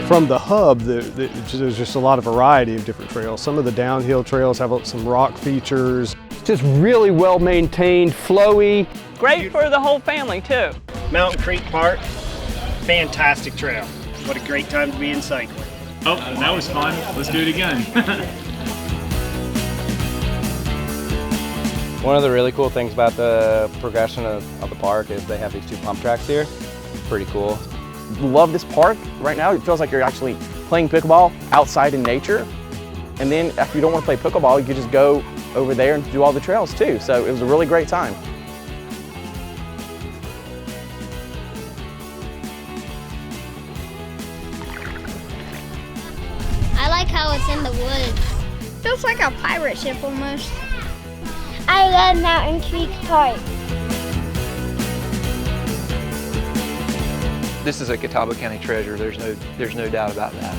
From the hub, there's just a lot of variety of different trails. Some of the downhill trails have some rock features. Just really well maintained, flowy. Great for the whole family too. Mountain Creek Park, fantastic trail. What a great time to be in cycling. Oh, that was fun. Let's do it again. One of the really cool things about the progression of the park is they have these 2 pump tracks here. Pretty cool. Love this park. Right now it feels like you're actually playing pickleball outside in nature. And then if you don't want to play pickleball, you can just go over there and do all the trails too. So it was a really great time. I like how it's in the woods. Feels like a pirate ship almost. I love Mountain Creek Park. This is a Catawba County treasure. There's no doubt about that.